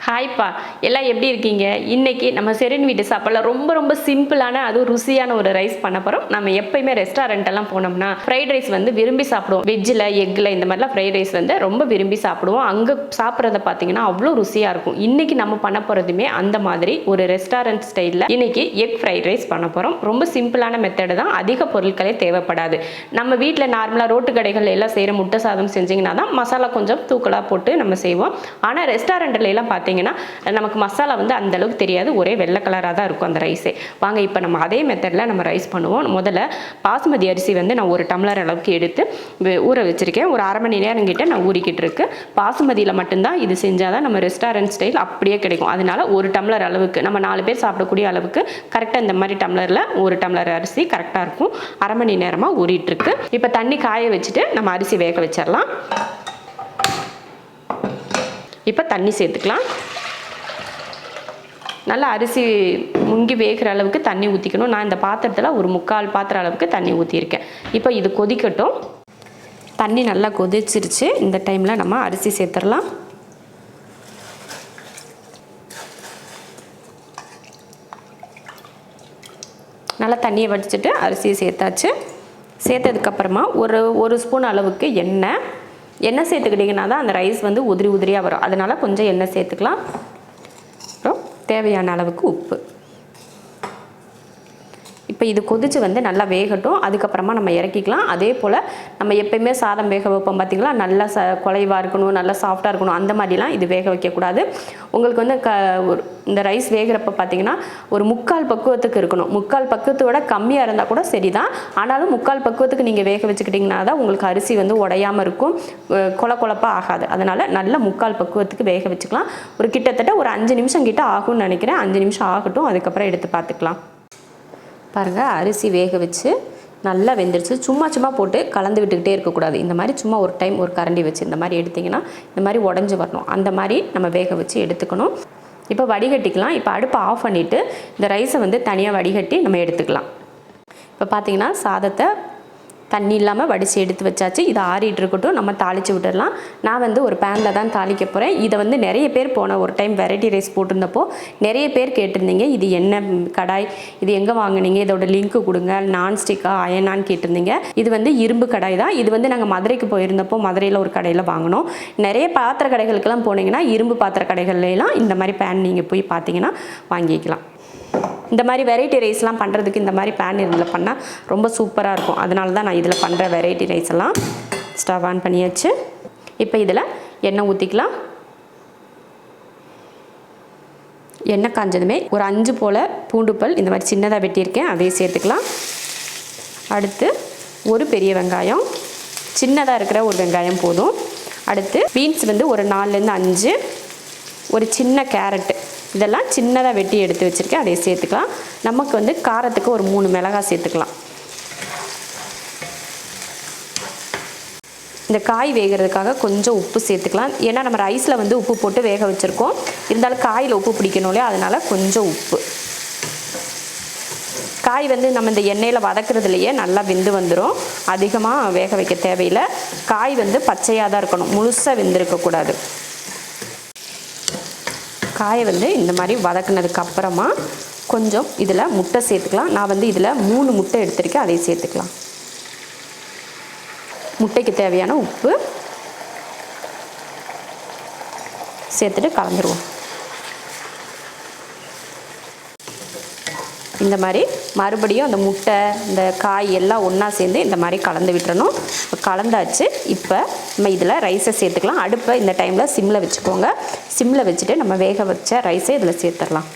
ஹாய்ப்பா, எல்லாம் எப்படி இருக்கீங்க? இன்னைக்கு நம்ம செரின் வீட்டு சாப்பாடுல ரொம்ப சிம்பிளான அதுவும் ருசியான ஒரு ரைஸ் பண்ண போகிறோம். நம்ம எப்பயுமே ரெஸ்டாரண்ட்டெல்லாம் போனோம்னா ஃப்ரைட் ரைஸ் வந்து விரும்பி சாப்பிடுவோம். வெஜ்ஜில் எக்கில் இந்த மாதிரிலாம் ஃப்ரைட் ரைஸ் வந்து ரொம்ப விரும்பி சாப்பிடுவோம். அங்கே சாப்பிட்றத பார்த்தீங்கன்னா அவ்வளோ ருசியாக இருக்கும். இன்னைக்கு நம்ம பண்ண போகிறதுமே அந்த மாதிரி ஒரு ரெஸ்டாரண்ட் ஸ்டைலில் இன்னைக்கு எக் ஃப்ரைட் ரைஸ் பண்ண போகிறோம். ரொம்ப சிம்பிளான மெத்தடு தான், அதிக பொருட்களே தேவைப்படாது. நம்ம வீட்டில் நார்மலாக ரோட்டு கடைகள் எல்லாம் செய்கிற முட்டை சாதம் செஞ்சிங்கன்னா தான் மசாலா கொஞ்சம் தூக்கலாக போட்டு நம்ம செய்வோம். ஆனால் ரெஸ்டாரண்ட்டில் எல்லாம் பார்த்தீங்கன்னா நமக்கு மசாலா வந்து அந்த அளவுக்கு தெரியாது, ஒரே வெள்ளை கலராக தான் இருக்கும் அந்த ரைஸே. வாங்க இப்போ நம்ம அதே மெத்தடில் நம்ம ரைஸ் பண்ணுவோம். முதல்ல பாசுமதி அரிசி வந்து நான் 1 டம்ளர் அளவுக்கு எடுத்து ஊற வச்சுருக்கேன். ஒரு அரை மணி நேரம் கிட்ட நான் ஊறிக்கிட்டு இருக்கு. பாசுமதியில் மட்டும்தான் இது செஞ்சால் தான் நம்ம ரெஸ்டாரண்ட் ஸ்டைல் அப்படியே கிடைக்கும். அதனால 1 டம்ளர் அளவுக்கு நம்ம 4 பேர் சாப்பிடக்கூடிய அளவுக்கு கரெக்டாக இந்த மாதிரி டம்ளரில் 1 டம்ளர் அரிசி கரெக்டாக இருக்கும். அரை மணி நேரமாக ஊறிட்டுருக்கு. இப்போ தண்ணி காய வச்சுட்டு நம்ம அரிசி வேக வச்சிடலாம். இப்போ தண்ணி சேர்த்துக்கலாம். நல்லா அரிசி முங்கி வேகிற அளவுக்கு தண்ணி ஊற்றிக்கணும். நான் இந்த பாத்திரத்தில் ஒரு 3/4 பாத்திரம் அளவுக்கு தண்ணி ஊற்றிருக்கேன். இப்போ இது கொதிக்கட்டும். தண்ணி நல்லா கொதிச்சிருச்சு. இந்த டைமில் நம்ம அரிசி சேர்த்துடலாம். நல்லா தண்ணியை வடிச்சிட்டு அரிசியை சேர்த்தாச்சு. சேர்த்ததுக்கப்புறமா ஒரு ஸ்பூன் அளவுக்கு எண்ணெய் சேர்த்துக்கிட்டிங்கன்னா தான் அந்த ரைஸ் வந்து உதிரியாக வரும். அதனால் கொஞ்சம் எண்ணெய் சேர்த்துக்கலாம். அப்புறம் தேவையான அளவுக்கு உப்பு. இப்போ இது கொதிச்சு வந்து நல்லா வேகட்டும். அதுக்கப்புறமா நம்ம இறக்கிக்கலாம். அதே போல் நம்ம எப்பயுமே சாதம் வேக வைப்போம் பார்த்திங்களா, நல்லா குலைவாக இருக்கணும், நல்லா சாஃப்டாக இருக்கணும், அந்த மாதிரிலாம் இது வேக வைக்கக்கூடாது. உங்களுக்கு வந்து இந்த ரைஸ் வேகிறப்ப பார்த்திங்கன்னா ஒரு 3/4 பக்குவத்துக்கு இருக்கணும். 3/4 பக்குவத்தோட கம்மியாக இருந்தால் கூட சரி தான். ஆனாலும் 3/4 பக்குவத்துக்கு நீங்கள் வேக வச்சுக்கிட்டிங்கன்னா தான் உங்களுக்கு அரிசி வந்து உடையாமல் இருக்கும், கொழப்பாக ஆகாது. அதனால் நல்லா 3/4 பக்குவத்துக்கு வேக வச்சுக்கலாம். ஒரு கிட்டத்தட்ட ஒரு 5 நிமிஷம் கிட்ட ஆகும்னு நினைக்கிறேன். 5 நிமிஷம் ஆகட்டும், அதுக்கப்புறம் எடுத்து பார்த்துக்கலாம். பாருங்கள், அரிசி வேக வச்சு நல்லா வெந்துருச்சு. சும்மா போட்டு கலந்து விட்டுக்கிட்டே இருக்கக்கூடாது. இந்த மாதிரி சும்மா ஒரு டைம் ஒரு கரண்டி வச்சு இந்த மாதிரி எடுத்திங்கன்னா இந்த மாதிரி உடஞ்சி வரணும். அந்த மாதிரி நம்ம வேக வச்சு எடுத்துக்கணும். இப்போ வடிகட்டிக்கலாம். இப்போ அடுப்பை ஆஃப் பண்ணிவிட்டு இந்த ரைஸை வந்து தனியாக வடிகட்டி நம்ம எடுத்துக்கலாம். இப்போ பார்த்திங்கன்னா சாதத்தை தண்ணி இல்லாமல் வடித்து எடுத்து வச்சாச்சு. இதை ஆறிட்டு இருக்கட்டும், நம்ம தாளித்து விட்டுடலாம். நான் வந்து ஒரு பேனில் தான் தாளிக்க போகிறேன். இதை வந்து நிறைய பேர் போன ஒரு டைம் வெரைட்டி ரைஸ் போட்டிருந்தப்போ நிறைய பேர் கேட்டிருந்தீங்க, இது என்ன கடாய், இது எங்கே வாங்கினீங்க, இதோட லிங்க்கு கொடுங்க, நான்ஸ்டிக்கா அயனான்னு கேட்டிருந்தீங்க. இது வந்து இரும்பு கடாய் தான். இது வந்து நாங்கள் மதுரைக்கு போயிருந்தப்போ மதுரையில் ஒரு கடையில் வாங்கினோம். நிறைய பாத்திர கடைகளுக்கெல்லாம் போனீங்கன்னா இரும்பு பாத்திர கடைகள்லாம் இந்த மாதிரி பேன் நீங்கள் போய் பார்த்தீங்கன்னா வாங்கிக்கலாம். இந்த மாதிரி வெரைட்டி ரைஸ்லாம் பண்ணுறதுக்கு இந்த மாதிரி பேன் இதில் பண்ணால் ரொம்ப சூப்பராக இருக்கும். அதனால தான் நான் இதில் பண்ணுற வெரைட்டி ரைஸ் எல்லாம். ஸ்டவ் ஆன் பண்ணியாச்சு. இப்போ இதில் எண்ணெய் ஊற்றிக்கலாம். எண்ணெய் காஞ்சதுமே ஒரு 5 போல் பூண்டுப்பல் இந்த மாதிரி சின்னதாக வெட்டியிருக்கேன், அதையும் சேர்த்துக்கலாம். அடுத்து ஒரு பெரிய வெங்காயம், சின்னதாக இருக்கிற ஒரு வெங்காயம் போதும். அடுத்து பீன்ஸ் வந்து ஒரு 4லேருந்து 5, ஒரு சின்ன கேரட்டு, இதெல்லாம் சின்னதாக வெட்டி எடுத்து வச்சுருக்கேன், அதை சேர்த்துக்கலாம். நமக்கு வந்து காரத்துக்கு ஒரு 3 மிளகாய் சேர்த்துக்கலாம். இந்த காய் வேகிறதுக்காக கொஞ்சம் உப்பு சேர்த்துக்கலாம். ஏன்னா நம்ம ரைஸில் வந்து உப்பு போட்டு வேக வச்சுருக்கோம். இருந்தாலும் காயில் உப்பு பிடிக்கணும் இல்லையா, அதனால் கொஞ்சம் உப்பு. காய் வந்து நம்ம இந்த எண்ணெயில் வதக்குறதுலையே நல்லா வெந்து வந்துடும். அதிகமாக வேக வைக்க தேவையில்லை. காய் வந்து பச்சையாக தான் இருக்கணும், முழுசாக வெந்திருக்கக்கூடாது. காயை வந்து இந்த மாதிரி வதக்குனதுக்கு அப்புறமா கொஞ்சம் இதில் முட்டை சேர்த்துக்கலாம். நான் வந்து இதில் 3 முட்டை எடுத்திருக்கேன், அதை சேர்த்துக்கலாம். முட்டைக்கு தேவையான உப்பு சேர்த்துட்டு கலந்துருவோம். இந்த மாதிரி மறுபடியும் அந்த முட்டை இந்த காய் எல்லாம் ஒன்றா சேர்ந்து இந்த மாதிரி கலந்து விட்டுறணும். இப்போ கலந்தாச்சு. இப்போ நம்ம இதில் ரைஸை சேர்த்துக்கலாம். அடுப்பை இந்த டைமில் சிம்மில் வச்சுக்கோங்க. சிம்மில் வச்சுட்டு நம்ம வேக வச்ச ரைஸை இதில் சேர்த்துடலாம்.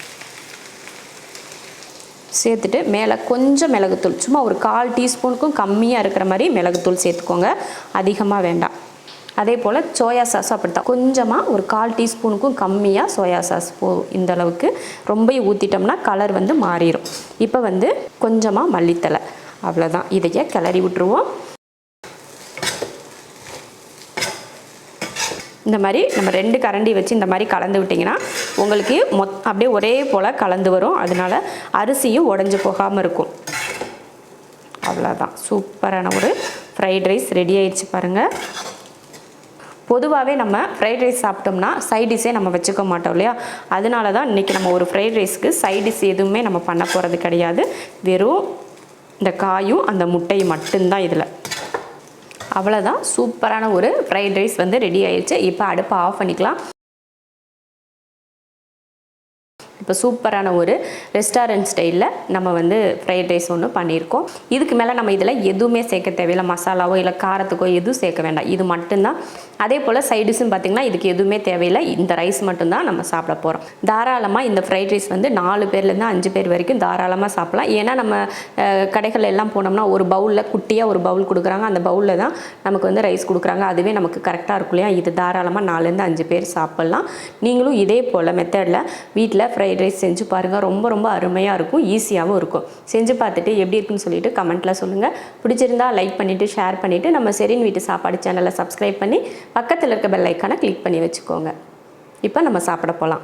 சேர்த்துட்டு மேலே கொஞ்சம் மிளகுத்தூள், சும்மா ஒரு 1/4 டீஸ்பூனுக்கும் கம்மியாக இருக்கிற மாதிரி மிளகுத்தூள் சேர்த்துக்கோங்க, அதிகமாக வேண்டாம். அதே போல் சோயா சாஸும் அப்படித்தான், கொஞ்சமாக ஒரு 1/4 டீஸ்பூனுக்கும் கம்மியாக சோயா சாஸ் போதும். இந்த அளவுக்கு ரொம்ப ஊற்றிட்டோம்னா கலர் வந்து மாறிடும். இப்போ வந்து கொஞ்சமாக மல்லித்தலை, அவ்வளோதான். இதையே கிளறி விட்டுருவோம். இந்த மாதிரி நம்ம 2 கரண்டி வச்சு இந்த மாதிரி கலந்து விட்டிங்கன்னா உங்களுக்கு அப்படியே ஒரே போல் கலந்து வரும். அதனால் அரிசியும் உடஞ்சி போகாமல் இருக்கும். அவ்வளோதான், சூப்பரான ஒரு ஃப்ரைட் ரைஸ் ரெடி ஆயிடுச்சு பாருங்கள். பொதுவாகவே நம்ம ஃப்ரைட் ரைஸ் சாப்பிட்டோம்னா சைட் டிஷ்ஷே நம்ம வச்சுக்க மாட்டோம் இல்லையா, அதனால தான் இன்றைக்கி நம்ம ஒரு ஃப்ரைட் ரைஸ்க்கு சைட் டிஷ் எதுவுமே நம்ம பண்ண போகிறது கிடையாது. வெறும் இந்த காயும் அந்த முட்டையும் மட்டும்தான் இதில். அவ்வளோதான், சூப்பரான ஒரு ஃப்ரைட் ரைஸ் வந்து ரெடி ஆயிடுச்சு. இப்போ அடுப்பை ஆஃப் பண்ணிக்கலாம். இப்போ சூப்பரான ஒரு ரெஸ்டாரண்ட் ஸ்டைலில் நம்ம வந்து ஃப்ரைட் ரைஸ் ஒன்று பண்ணியிருக்கோம். இதுக்கு மேலே நம்ம இதில் எதுவுமே சேர்க்க தேவையில்லை, மசாலாவோ இல்லை காரத்துக்கோ எதுவும் சேர்க்க வேண்டாம், இது மட்டும்தான். அதே போல் சைடிஷும் பார்த்திங்கன்னா இதுக்கு எதுவுமே தேவையில்லை, இந்த ரைஸ் மட்டும்தான் நம்ம சாப்பிட போகிறோம். தாராளமாக இந்த ஃப்ரைட் ரைஸ் வந்து 4 பேர்லேருந்து 5 பேர் வரைக்கும் தாராளமாக சாப்பிடலாம். ஏன்னா நம்ம கடைகள் எல்லாம் போனோம்னா ஒரு பவுலில் குட்டியாக ஒரு பவுல் கொடுக்குறாங்க, அந்த பவுலில் தான் நமக்கு வந்து ரைஸ் கொடுக்குறாங்க, அதுவே நமக்கு கரெக்டாக இருக்கும் இல்லையா. இது தாராளமாக 4லேருந்து 5 பேர் சாப்பிட்லாம். நீங்களும் இதே போல் மெத்தடில் வீட்டில் ஃப்ரைட் ரைஸ் செஞ்சு பாருங்கள். ரொம்ப ரொம்ப அருமையாக இருக்கும், ஈஸியாகவும் இருக்கும். செஞ்சு பார்த்துட்டு எப்படி இருக்குன்னு சொல்லிட்டு கமெண்ட்டில் சொல்லுங்கள். பிடிச்சிருந்தா லைக் பண்ணிவிட்டு ஷேர் பண்ணிவிட்டு நம்ம செரின் வீட்டு சாப்பாடு சேனலை சப்ஸ்கிரைப் பண்ணி பக்கத்தில் இருக்க பெல் ஐக்கானை கிளிக் பண்ணி வச்சுக்கோங்க. இப்போ நம்ம சாப்பிட போகலாம்.